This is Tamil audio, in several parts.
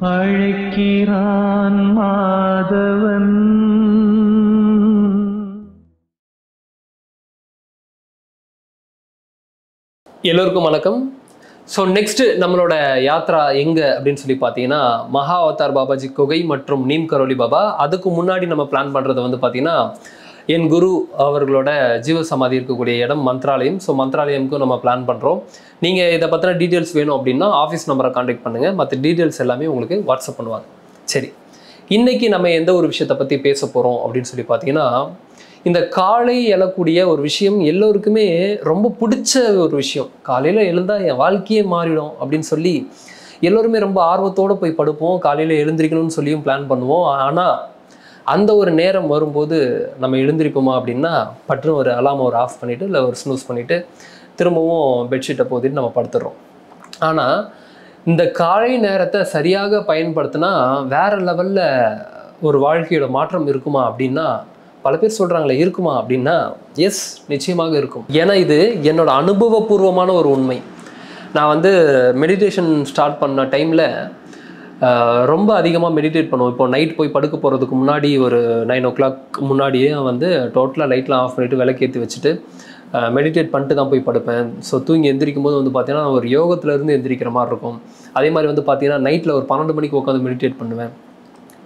அழைக்கிறான் மாதவன். எல்லோருக்கும் வணக்கம். ஸோ நெக்ஸ்ட் நம்மளோட யாத்ரா எங்கே அப்படின்னு சொல்லி பார்த்தீங்கன்னா மகா அவதார் பாபாஜி குகை மற்றும் நீம் கரோலி பாபா. அதுக்கு முன்னாடி நம்ம பிளான் பண்ணுறது வந்து பார்த்தீங்கன்னா என் குரு அவர்களோட ஜீவ சமாதி இருக்கக்கூடிய இடம் மந்த்ராலயம். ஸோ மந்த்ராலயமுக்கும் நம்ம பிளான் பண்ணுறோம். நீங்கள் இதை பற்றின டீட்டெயில்ஸ் வேணும் அப்படின்னா ஆஃபீஸ் நம்பரை கான்டாக்ட் பண்ணுங்கள். மற்ற டீட்டெயில்ஸ் எல்லாமே உங்களுக்கு வாட்ஸ்அப் பண்ணுவாங்க. சரி, இன்றைக்கி நம்ம எந்த ஒரு விஷயத்தை பற்றி பேச போகிறோம் அப்படின்னு சொல்லி பார்த்தீங்கன்னா, இந்த காலை எழக்கூடிய ஒரு விஷயம் எல்லோருக்குமே ரொம்ப பிடிச்ச ஒரு விஷயம். காலையில் எழுந்தால் என் வாழ்க்கையே மாறிடும் அப்படின்னு சொல்லி எல்லோருமே ரொம்ப ஆர்வத்தோடு போய் படுப்போம். காலையில் எழுந்திரிக்கணும்னு சொல்லியும் பிளான் பண்ணுவோம். ஆனால் அந்த ஒரு நேரம் வரும்போது நம்ம எழுந்திரிப்போமா அப்படின்னா பட்டுன்னு ஒரு அலாமை ஒரு ஆஃப் பண்ணிவிட்டு இல்லை ஒரு ஸ்னூஸ் பண்ணிவிட்டு திரும்பவும் பெட்ஷீட்டை போத்திட்டு நம்ம படுத்துடுறோம். ஆனால் இந்த காலை நேரத்தை சரியாக பயன்படுத்தினா வேறு லெவலில் ஒரு வாழ்க்கையோட மாற்றம் இருக்குமா அப்படின்னா பல பேர் சொல்கிறாங்களே, இருக்குமா அப்படின்னா எஸ், நிச்சயமாக இருக்கும். ஏன்னா இது என்னோட அனுபவபூர்வமான ஒரு உண்மை. நான் வந்து மெடிடேஷன் ஸ்டார்ட் பண்ண டைமில் ரொம்ப அதிகமாக மெடிடேட் பண்ணுவோம். இப்போ நைட் போய் படுக்க போகிறதுக்கு முன்னாடி ஒரு 9 o'clock முன்னாடியே வந்து டோட்டலாக லைட்லாம் ஆஃப் பண்ணிவிட்டு விளக்கேற்றி வச்சுட்டு மெடிடேட் பண்ணிட்டு தான் போய் படுப்பேன். ஸோ தூங்கி எந்திரிக்கும் போது வந்து பார்த்தீங்கன்னா ஒரு யோகத்துலேருந்து எந்திரிக்கிற மாதிரி இருக்கும். அதே மாதிரி வந்து பார்த்தீங்கன்னா நைட்டில் ஒரு 12 மணிக்கு உட்காந்து மெடிடேட் பண்ணுவேன்.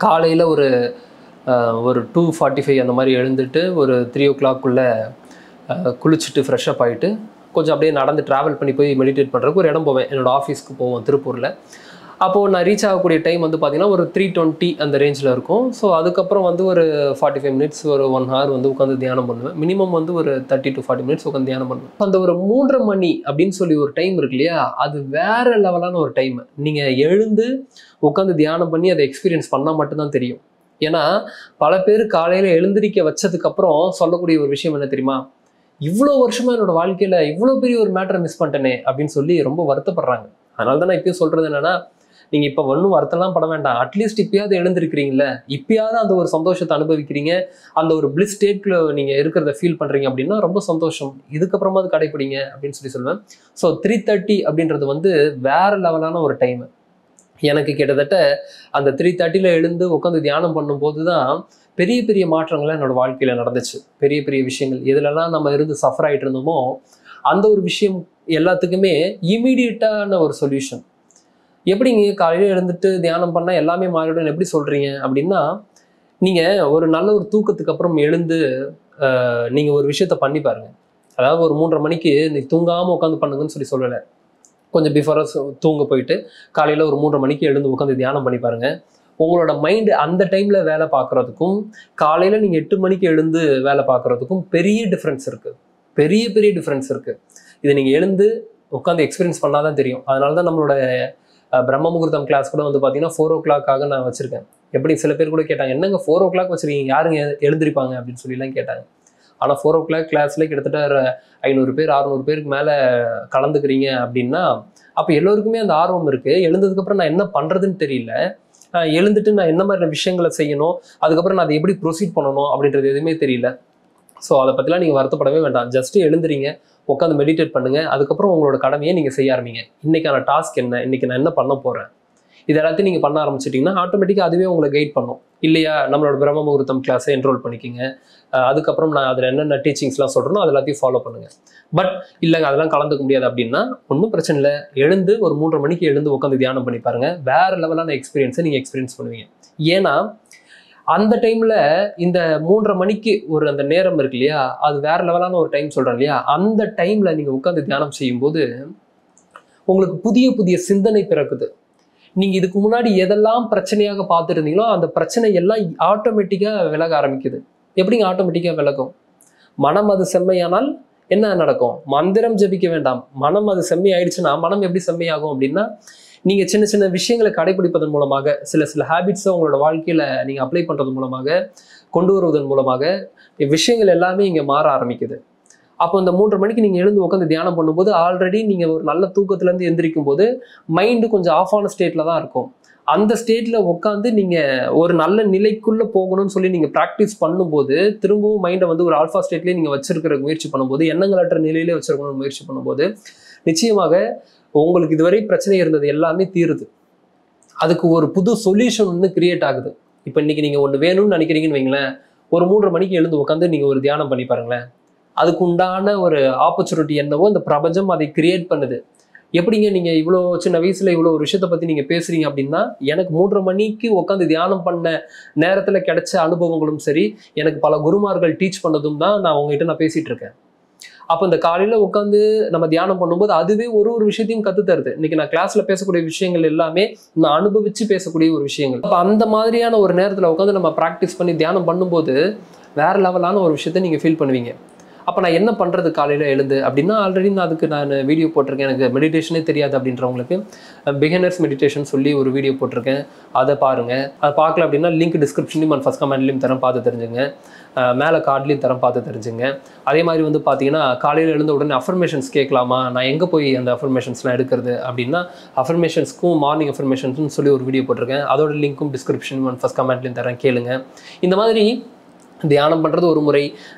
காலையில் ஒரு 2:45 அந்த மாதிரி எழுந்துட்டு ஒரு 3 o'clock குளிச்சுட்டு ஃப்ரெஷ்அப் ஆகிட்டு கொஞ்சம் அப்படியே நடந்து ட்ராவல் பண்ணி போய் மெடிடேட் பண்ணுறதுக்கு ஒரு இடம் போவேன். என்னோடய ஆஃபீஸ்க்கு போவோம் திருப்பூரில். அப்போது நான் ரீச் ஆகக்கூடிய டைம் வந்து பார்த்திங்கன்னா ஒரு 3:20 அந்த ரேஞ்சில் இருக்கும். ஸோ அதுக்கப்புறம் வந்து ஒரு 45 minutes ஒரு 1 hour வந்து உட்காந்து தியானம் பண்ணுவேன். மினிமம் வந்து ஒரு 30 to 40 minutes உட்காந்து தியானம் பண்ணுவேன். அந்த ஒரு 3:30 மணி அப்படின்னு சொல்லி ஒரு டைம் இருக்கு இல்லையா, அது வேறு லெவலான ஒரு டைம். நீங்கள் எழுந்து உட்காந்து தியானம் பண்ணி அதை எக்ஸ்பீரியன்ஸ் பண்ணால் மட்டும்தான் தெரியும். ஏன்னா பல பேர் காலையில் எழுந்திரிக்க வச்சதுக்கப்புறம் சொல்லக்கூடிய ஒரு விஷயம் என்ன தெரியுமா, இவ்வளோ வருஷமாக என்னோட வாழ்க்கையில் இவ்வளோ பெரிய ஒரு மேட்டரை மிஸ் பண்ணிட்டேனே அப்படின்னு சொல்லி ரொம்ப வருத்தப்படுறாங்க. அதனால தான் நான் இப்பயும் சொல்கிறது என்னென்னா, நீங்கள் இப்போ ஒன்றும் வருத்தம்லாம் பட வேண்டாம். அட்லீஸ்ட் இப்பயாவது எழுந்திருக்கிறீங்களே, இப்பயாவது அந்த ஒரு சந்தோஷத்தை அனுபவிக்கிறீங்க, அந்த ஒரு பிளிஸ் ஸ்டேட்டில் நீங்கள் இருக்கிறத ஃபீல் பண்ணுறீங்க அப்படின்னா ரொம்ப சந்தோஷம். இதுக்கப்புறமா அது கடைப்பிடிங்க அப்படின்னு சொல்லி சொல்லுவேன். ஸோ 3:30 அப்படின்றது வந்து வேறு லெவலான ஒரு டைமு. எனக்கு கிட்டத்தட்ட அந்த 3:30 எழுந்து உட்காந்து தியானம் பண்ணும்போது தான் பெரிய பெரிய மாற்றங்கள்லாம் என்னோடய வாழ்க்கையில் நடந்துச்சு. பெரிய பெரிய விஷயங்கள் எதுலலாம் நம்ம இருந்து சஃபர் ஆகிட்டு இருந்தோமோ அந்த ஒரு விஷயம் எல்லாத்துக்குமே இமீடியட்டான ஒரு சொல்யூஷன். எப்படிங்க காலையில் எழுந்துட்டு தியானம் பண்ணால் எல்லாமே மாறிடும் எப்படி சொல்கிறீங்க அப்படின்னா, நீங்கள் ஒரு நல்ல ஒரு தூக்கத்துக்கு அப்புறம் எழுந்து நீங்கள் ஒரு விஷயத்த பண்ணி பாருங்கள். அதாவது ஒரு 3:30 மணிக்கு நீ தூங்காமல் உட்காந்து பண்ணுங்கன்னு சொல்லலை, கொஞ்சம் பிஃபோராக தூங்க போயிட்டு காலையில் ஒரு 3:30 மணிக்கு எழுந்து உட்காந்து தியானம் பண்ணி பாருங்கள். உங்களோட மைண்டு அந்த டைமில் வேலை பார்க்குறதுக்கும் காலையில் நீங்கள் 8 மணிக்கு எழுந்து வேலை பார்க்குறதுக்கும் பெரிய டிஃப்ரென்ஸ் இருக்குது. பெரிய பெரிய டிஃப்ரென்ஸ் இருக்குது. இதை நீங்கள் எழுந்து உட்காந்து எக்ஸ்பீரியன்ஸ் பண்ணால் தான் தெரியும். அதனால தான் நம்மளோட பிரம்ம முகூர்த்தம் கிளாஸ் கூட வந்து பார்த்தீங்கன்னா 4 o'clock நான் வச்சுருக்கேன். எப்படி சில பேர் கூட கேட்டாங்க, என்னங்க 4 o'clock வச்சுருக்கீங்க, யாருங்க எழுந்திருப்பாங்க அப்படின்னு சொல்லிலாம் கேட்டாங்க. ஆனால் 4 o'clock கிளாஸில் கிட்டத்தட்ட 500 பேர் 600 பேருக்கு மேலே கலந்துக்கிறீங்க அப்படின்னா அப்போ எல்லோருக்குமே அந்த ஆர்வம் இருக்குது. எழுந்ததுக்கப்புறம் நான் என்ன பண்ணுறதுன்னு தெரியல, எழுந்துட்டு நான் என்ன மாதிரி விஷயங்களை செய்யணும், அதுக்கப்புறம் நான் அதை எப்படி ப்ரொசீட் பண்ணணும் அப்படின்றது எதுவுமே தெரியல. ஸோ அதை பற்றிலாம் நீங்கள் வருத்தப்படவே வேண்டாம். ஜஸ்ட்டு எழுந்துறீங்க, உட்காந்து மெடிடேட் பண்ணுங்கள். அதுக்கப்புறம் உங்களோட கடமையை நீங்கள் செய்ய ஆரம்பிங்க. இன்றைக்கான டாஸ்க் என்ன, இன்றைக்கி நான் என்ன பண்ண போகிறேன், இது எல்லாத்தையும் நீங்கள் பண்ண ஆரம்பிச்சிட்டிங்கன்னா ஆட்டோமேட்டிக்காக அதுவே உங்களை கைட் பண்ணும். இல்லையா, நம்மளோட பிரம்ம முகூர்த்தம் கிளாஸை என்ரோல் பண்ணிக்கோங்க. அதுக்கப்புறம் நான் அதில் என்னென்ன டீச்சிங்ஸ்லாம் சொல்கிறேனோ அது எல்லாத்தையும் ஃபாலோ பண்ணுங்கள். பட் இல்லைங்க அதெல்லாம் கலந்துக்க முடியாது அப்படின்னா ஒன்றும் பிரச்சனை இல்லை. எழுந்து ஒரு 3:30 மணிக்கு எழுந்து உட்காந்து தியானம் பண்ணி பாருங்கள். வேறு லெவலான எக்ஸ்பீரியன்ஸை நீங்கள் எக்ஸ்பீரியன்ஸ் பண்ணுவீங்க. ஏன்னா அந்த டைமில் இந்த 3:30 மணிக்கு ஒரு அந்த நேரம் இருக்கு இல்லையா, அது வேறு லெவலான ஒரு டைம் சொல்கிறேன் இல்லையா, அந்த டைமில் நீங்கள் உட்காந்து தியானம் செய்யும்போது உங்களுக்கு புதிய புதிய சிந்தனை பிறக்குது. நீங்கள் இதுக்கு முன்னாடி எதெல்லாம் பிரச்சனையாக பார்த்துருந்தீங்களோ அந்த பிரச்சனை எல்லாம் ஆட்டோமேட்டிக்காக விலக ஆரம்பிக்குது. எப்படிங்க ஆட்டோமேட்டிக்காக விலகும்? மனம் அது செம்மையானால் என்ன நடக்கும்? மந்திரம் ஜபிக்க வேண்டாம். மனம் அது செம்மை ஆயிடுச்சுன்னா மனம் எப்படி செம்மையாகும் அப்படின்னா, நீங்கள் சின்ன சின்ன விஷயங்களை கடைபிடிப்பதன் மூலமாக சில ஹேபிட்ஸை உங்களோட வாழ்க்கையில் நீங்கள் அப்ளை பண்ணுறது மூலமாக கொண்டு வருவதன் மூலமாக விஷயங்கள் எல்லாமே இங்கே மாற ஆரம்பிக்குது. அப்போ இந்த 3:30 மணிக்கு நீங்கள் எழுந்து உட்காந்து தியானம் பண்ணும்போது ஆல்ரெடி நீங்கள் ஒரு நல்ல தூக்கத்துலேருந்து எந்திரிக்கும் போது மைண்டு கொஞ்சம் ஆஃப் ஆன ஸ்டேட்டில் தான் இருக்கும். அந்த ஸ்டேட்டில் உட்காந்து நீங்கள் ஒரு நல்ல நிலைக்குள்ளே போகணும்னு சொல்லி நீங்கள் ப்ராக்டிஸ் பண்ணும்போது திரும்பவும் மைண்டை வந்து ஒரு ஆல்ஃபா ஸ்டேட்லேயே நீங்கள் வச்சிருக்கிற முயற்சி பண்ணும்போது, எண்ணங்களற்ற நிலையிலே வச்சிருக்கணும்னு முயற்சி பண்ணும்போது நிச்சயமாக உங்களுக்கு இதுவரை பிரச்சனை இருந்தது எல்லாமே தீருது. அதுக்கு ஒரு புது சொல்யூஷன் வந்து கிரியேட் ஆகுது. இப்போ இன்னைக்கு நீங்கள் ஒன்று வேணும்னு நினைக்கிறீங்கன்னு வைங்களேன், ஒரு 3:30 மணிக்கு எழுந்து உட்காந்து நீங்கள் ஒரு தியானம் பண்ணி பாருங்களேன். அதுக்கு உண்டான ஒரு ஆப்பர்ச்சுனிட்டி என்னவோ இந்த பிரபஞ்சம் அதை கிரியேட் பண்ணுது. எப்படிங்க நீங்கள் இவ்வளோ சின்ன வயசில் இவ்வளோ ஒரு விஷயத்தை பற்றி நீங்கள் பேசுகிறீங்க அப்படின்னா, எனக்கு 3:30 மணிக்கு உட்காந்து தியானம் பண்ண நேரத்தில் கிடைச்ச அனுபவங்களும் சரி, எனக்கு பல குருமார்கள் டீச் பண்ணதும் தான் நான் உங்ககிட்ட நான் பேசிகிட்டு இருக்கேன். அப்போ இந்த காலையில் உட்காந்து நம்ம தியானம் பண்ணும்போது அதுவே ஒரு ஒரு விஷயத்தையும் கற்று தருது. இன்னைக்கு நான் கிளாஸில் பேசக்கூடிய விஷயங்கள் எல்லாமே நான் அனுபவித்து பேசக்கூடிய ஒரு விஷயங்கள். அப்போ அந்த மாதிரியான ஒரு நேரத்தில் உட்காந்து நம்ம ப்ராக்டிஸ் பண்ணி தியானம் பண்ணும்போது வேறு லெவலான ஒரு விஷயத்தை நீங்கள் ஃபீல் பண்ணுவீங்க. அப்போ நான் என்ன பண்ணுறது காலையில் எழுந்து அப்படின்னா, ஆல்ரெடி அதுக்கு நான் வீடியோ போட்டிருக்கேன். எனக்கு மெடிடேஷனே தெரியாது அப்படின்றவங்களுக்கு பிகினர்ஸ் மெடிடேஷன் சொல்லி ஒரு வீடியோ போட்டிருக்கேன். அதை பாருங்கள். அதை பார்க்கல அப்படின்னா லிங்க் டிஸ்கிரிப்ஷன்லையும் நான் ஃபஸ்ட் கமெண்ட்லையும் தரேன், பார்த்து தெரிஞ்சுங்க. மேலே கார்ட்லையும் தரேன், பார்த்து தெரிஞ்சுங்க. அதே மாதிரி வந்து பார்த்தீங்கன்னா காலையில் எழுந்த உடனே அஃபர்மேஷன்ஸ் கேட்கலாமா, நான் எங்கே போய் அந்த அஃபர்மேஷன்ஸ்லாம் எடுக்கிறது அப்படின்னா, அஃபர்மேஷன்ஸ்க்கும் மார்னிங் அஃபர்மேஷன்ஸ்னு சொல்லி ஒரு வீடியோ போட்டிருக்கேன். அதோட லிங்க்கும் டிஸ்கிரிப்ஷன் ஃபஸ்ட் கமெண்ட்லையும் தரேன், கேளுங்க. இந்த மாதிரி தியானம் பண்ணுறது ஒரு முறை,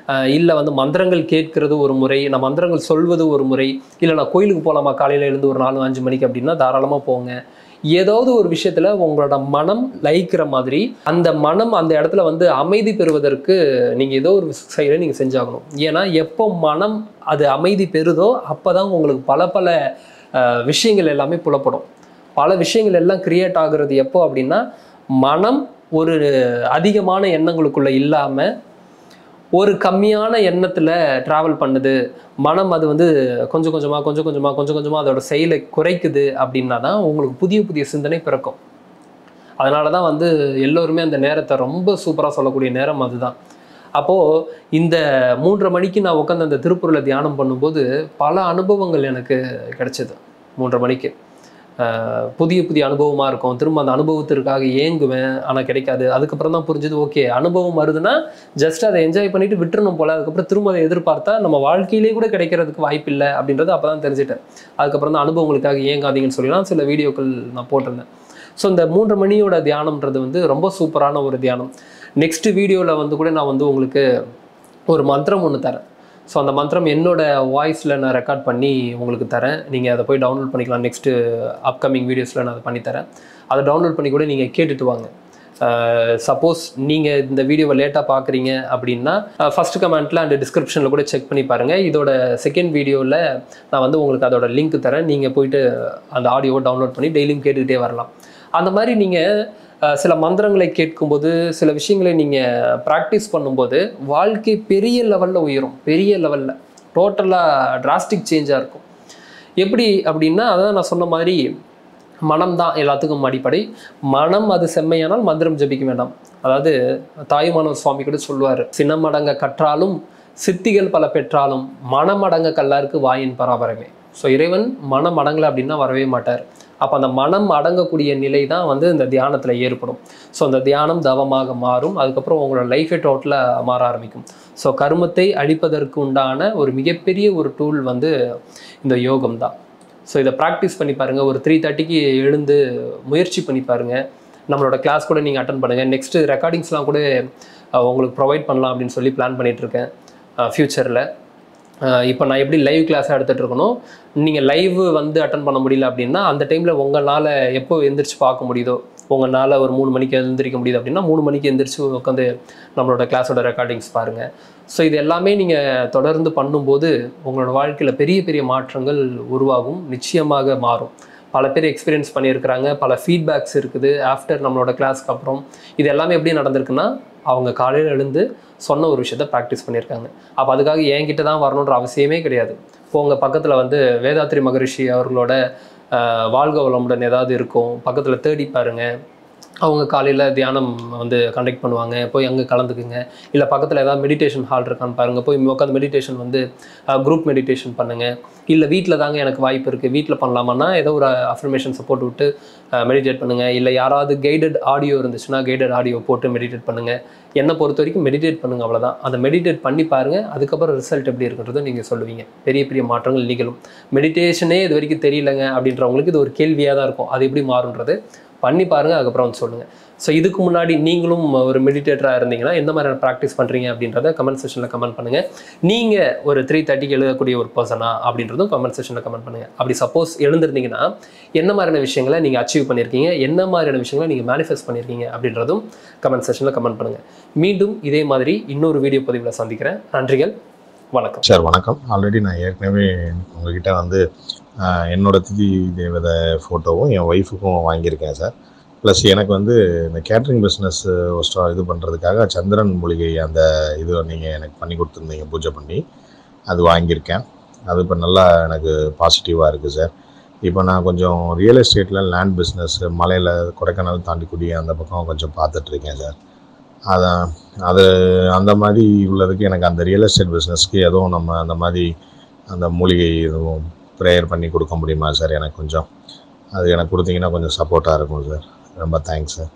இல்லை வந்து மந்திரங்கள் கேட்கறது ஒரு முறை, நான் மந்திரங்கள் சொல்வது ஒரு முறை, இல்லை நான் கோயிலுக்கு போகலாமா காலையில் எழுந்து ஒரு 4-5 மணிக்கு அப்படின்னா தாராளமாக போங்க. ஏதாவது ஒரு விஷயத்தில் உங்களோட மனம் லயிக்கிற மாதிரி அந்த மனம் அந்த இடத்துல வந்து அமைதி பெறுவதற்கு நீங்கள் ஏதோ ஒரு செயலை நீங்கள் செஞ்சாகணும். ஏன்னா எப்போ மனம் அது அமைதி பெறுதோ அப்போ தான் உங்களுக்கு பல பல விஷயங்கள் எல்லாமே புலப்படும். பல விஷயங்கள் எல்லாம் கிரியேட் ஆகுறது எப்போ அப்படின்னா, மனம் ஒரு அதிகமான எண்ணங்களுக்குள்ளே இல்லாமல் ஒரு கம்மியான எண்ணத்தில் ட்ராவல் பண்ணுது. மனம் அது வந்து கொஞ்சம் கொஞ்சமாக அதோட செயலை குறைக்குது அப்படின்னா தான் உங்களுக்கு புதிய புதிய சிந்தனை பிறக்கும். அதனால தான் வந்து எல்லோருமே அந்த நேரத்தை ரொம்ப சூப்பராக சொல்லக்கூடிய நேரம் அதுதான். அப்போது இந்த 3:30 மணிக்கு நான் உட்காந்து அந்த திருப்பூரில் தியானம் பண்ணும்போது பல அனுபவங்கள் எனக்கு கிடைச்சிது. 3:30 மணிக்கு புதிய புதிய அனுபவமாக இருக்கும். திரும்ப அந்த அனுபவத்திற்காக ஏங்குவேன், ஆனால் கிடைக்காது. அதுக்கப்புறம் தான் புரிஞ்சது, ஓகே அனுபவம் வருதுன்னா ஜஸ்ட் அதை என்ஜாய் பண்ணிட்டு விட்டுறணும் போல். அதுக்கப்புறம் திரும்ப அதை எதிர்பார்த்தா நம்ம வாழ்க்கையிலே கூட கிடைக்கிறதுக்கு வாய்ப்பு இல்லை அப்படின்றது அப்போ தான் தெரிஞ்சுட்டேன். அதுக்கப்புறம் தான் அனுபவங்களுக்காக ஏங்காதீங்கன்னு சொல்லிலாம் சில வீடியோக்கள் நான் போட்டிருந்தேன். ஸோ இந்த 3:30 மணியோட தியானம்ன்றது வந்து ரொம்ப சூப்பரான ஒரு தியானம். நெக்ஸ்ட் வீடியோவில் வந்து கூட நான் வந்து உங்களுக்கு ஒரு மந்திரம் ஒன்று தரேன். ஸோ அந்த மந்திரம் என்னோட வாய்ஸில் நான் ரெக்கார்ட் பண்ணி உங்களுக்கு தரேன். நீங்கள் அதை போய் டவுன்லோட் பண்ணிக்கலாம். நெக்ஸ்ட்டு அப்கமிங் வீடியோஸில் நான் அதை பண்ணித்தரேன். அதை டவுன்லோட் பண்ணி கூட நீங்கள் கேட்டுட்டு வாங்க. சப்போஸ் நீங்கள் இந்த வீடியோவை லேட்டாக பார்க்குறீங்க அப்படின்னா ஃபஸ்ட்டு கமெண்ட்டில் அண்ட் டிஸ்கிரிப்ஷனில் கூட செக் பண்ணி பாருங்கள். இதோட செகண்ட் வீடியோவில் நான் வந்து உங்களுக்கு அதோட லிங்க் தரேன். நீங்கள் போயிட்டு அந்த ஆடியோவை டவுன்லோட் பண்ணி டெய்லியும் கேட்டுக்கிட்டே வரலாம். அந்த மாதிரி நீங்கள் சில மந்திரங்களை கேட்கும்போது, சில விஷயங்களை நீங்கள் ப்ராக்டிஸ் பண்ணும்போது வாழ்க்கை பெரிய லெவலில் உயரும். பெரிய லெவலில் டோட்டலாக டிராஸ்டிக் சேஞ்சாக இருக்கும். எப்படி அப்படின்னா, அதான் நான் சொன்ன மாதிரி மனம் தான் எல்லாத்துக்கும் அடிப்படை. மனம் அது செம்மையானால் மந்திரம் ஜபிக்க வேண்டாம். அதாவது தாயுமானவர் சுவாமி கூட சொல்லுவார், சினமடங்க கற்றாலும் சித்திகள் பல பெற்றாலும் மனமடங்க கல்லாருக்கு வாயின் பராபரமே. ஸோ இறைவன் மனம் அடங்கலை அப்படின்னா வரவே மாட்டார். அப்போ அந்த மனம் அடங்கக்கூடிய நிலை தான் வந்து இந்த தியானத்தில் ஏற்படும். ஸோ அந்த தியானம் தவமாக மாறும். அதுக்கப்புறம் உங்களோட லைஃபே டோட்டலாக மாற ஆரம்பிக்கும். ஸோ கர்மத்தை அழிப்பதற்கு உண்டான ஒரு மிகப்பெரிய ஒரு டூல் வந்து இந்த யோகம் தான். ஸோ இதை ப்ராக்டிஸ் பண்ணி பாருங்கள். ஒரு 3:30க்கு எழுந்து முயற்சி பண்ணி பாருங்கள். நம்மளோட கிளாஸ் கூட நீங்கள் அட்டன் பண்ணுங்கள். நெக்ஸ்ட்டு ரெக்கார்டிங்ஸ்லாம் கூட உங்களுக்கு ப்ரொவைட் பண்ணலாம் அப்படின்னு சொல்லி பிளான் பண்ணிகிட்ருக்கேன் ஃப்யூச்சரில். இப்போ நான் எப்படி லைவ் கிளாஸாக எடுத்துகிட்டு இருக்கணும், நீங்கள் லைவ் வந்து அட்டன் பண்ண முடியல அப்படின்னா அந்த டைமில் உங்களால் எப்போ எந்திரிச்சு பார்க்க முடியுதோ, உங்களால் ஒரு 3 மணிக்கு எழுந்திரிக்க முடியுது அப்படின்னா 3 மணிக்கு எந்திரிச்சு உட்காந்து நம்மளோட கிளாஸோட ரெக்கார்டிங்ஸ் பாருங்கள். ஸோ இது எல்லாமே நீங்கள் தொடர்ந்து பண்ணும்போது உங்களோட வாழ்க்கையில் பெரிய பெரிய மாற்றங்கள் உருவாகும், நிச்சயமாக மாறும். பல பேர் எக்ஸ்பீரியன்ஸ் பண்ணியிருக்கிறாங்க, பல ஃபீட்பேக்ஸ் இருக்குது ஆஃப்டர் நம்மளோட கிளாஸ்க்கு அப்புறம். இது எல்லாமே எப்படி நடந்திருக்குன்னா, அவங்க காலையில் எழுந்து சொன்ன ஒரு விஷயத்த ப்ராக்டிஸ் பண்ணியிருக்காங்க. அப்போ அதுக்காக என்கிட்ட தான் வரணுன்ற அவசியமே கிடையாது. இப்போ உங்கள் பக்கத்தில் வந்து வேதாத்ரி மகரிஷி அவர்களோட வாழ்க வளமுடன் ஏதாவது இருக்கும், பக்கத்தில் தேடி பாருங்கள். அவங்க காலையில் தியானம் வந்து கண்டக்ட் பண்ணுவாங்க, போய் அங்கே கலந்துக்குங்க. இல்லை பக்கத்தில் ஏதாவது மெடிடேஷன் ஹால் இருக்கான்னு பாருங்கள், போய் உட்காந்து மெடிடேஷன் வந்து குரூப் மெடிடேஷன் பண்ணுங்கள். இல்லை வீட்டில் தாங்க எனக்கு வாய்ப்பு இருக்குது, வீட்டில் பண்ணலாமான்னா ஏதோ ஒரு அஃபர்மேஷன்ஸை போட்டு விட்டு மெடிடேட் பண்ணுங்கள். இல்லை யாராவது கைடட் ஆடியோ இருந்துச்சுன்னா கைடட் ஆடியோ போட்டு மெடிடேட் பண்ணுங்கள். என்னை பொறுத்த வரைக்கும் மெடிடேட் பண்ணுங்கள், அவ்வளோதான். அதை மெடிடேட் பண்ணி பாருங்கள். அதுக்கப்புறம் ரிசல்ட் எப்படி இருக்குன்றதை நீங்கள் சொல்லுவீங்க. பெரிய பெரிய மாற்றங்கள் நிகழும். மெடிடேஷனே இது வரைக்கும் தெரியலங்க அப்படின்றவங்களுக்கு இது ஒரு கேள்வியாக தான் இருக்கும், அது எப்படி மாறுன்றது. பண்ணி பாருங்கள், அதுக்கப்புறம் வந்து சொல்லுங்கள். ஸோ இதுக்கு முன்னாடி நீங்களும் ஒரு மெடிடேட்டராக இருந்தீங்கன்னா எந்த மாதிரியான ப்ராக்டிஸ் பண்ணுறீங்க அப்படின்றத கமெண்ட் செக்ஷனில் கமெண்ட் பண்ணுங்கள். நீங்கள் ஒரு 3:30க்கு எழுதக்கூடிய ஒரு பர்சனா அப்படின்றதும் கமெண்ட் செக்ஷனில் கமெண்ட் பண்ணுங்கள். அப்படி சப்போஸ் எழுந்திருந்தீங்கன்னா என்ன மாதிரியான விஷயங்களை நீங்கள் அச்சீவ் பண்ணியிருக்கீங்க, என்ன மாதிரியான விஷயங்களை நீங்கள் மேனிஃபெஸ்ட் பண்ணியிருக்கீங்க அப்படின்றதும் கமெண்ட் செக்ஷனில் கமெண்ட் பண்ணுங்கள். மீண்டும் இதே மாதிரி இன்னொரு வீடியோ பதிவில் சந்திக்கிறேன். நன்றிகள், வணக்கம். சார் வணக்கம். ஆல்ரெடி நான் ஏற்கனவே உங்ககிட்ட வந்து என்னோட திதி தேவதை ஃபோட்டோவும் என் ஒய்ஃபுக்கும் வாங்கியிருக்கேன் சார். ப்ளஸ் எனக்கு வந்து இந்த கேட்ரிங் பிஸ்னஸ் இது பண்ணுறதுக்காக சந்திரன் மூலிகை அந்த இது நீங்கள் எனக்கு பண்ணி கொடுத்துருந்தீங்க, பூஜை பண்ணி அது வாங்கியிருக்கேன். அது இப்போ நல்லா எனக்கு பாசிட்டிவாக இருக்குது சார். இப்போ நான் கொஞ்சம் ரியல் எஸ்டேட்டில் லேண்ட் பிஸ்னஸ் மலையில் கொடைக்கானல் தாண்டிக்கூடிய அந்த பக்கம் கொஞ்சம் பார்த்துட்ருக்கேன் சார். அது அந்த மாதிரி உள்ளதுக்கு எனக்கு அந்த ரியல் எஸ்டேட் பிஸ்னஸ்க்கு எதுவும் நம்ம அந்த மாதிரி அந்த மூலிகை எதுவும் ப்ரேயர் பண்ணி கொடுக்க முடியுமா சார்? எனக்கு கொஞ்சம் அது எனக்கு கொடுத்தீங்கன்னா கொஞ்சம் சப்போர்ட்டாக இருக்கும் சார். ரொம்ப தேங்க்ஸ் சார்.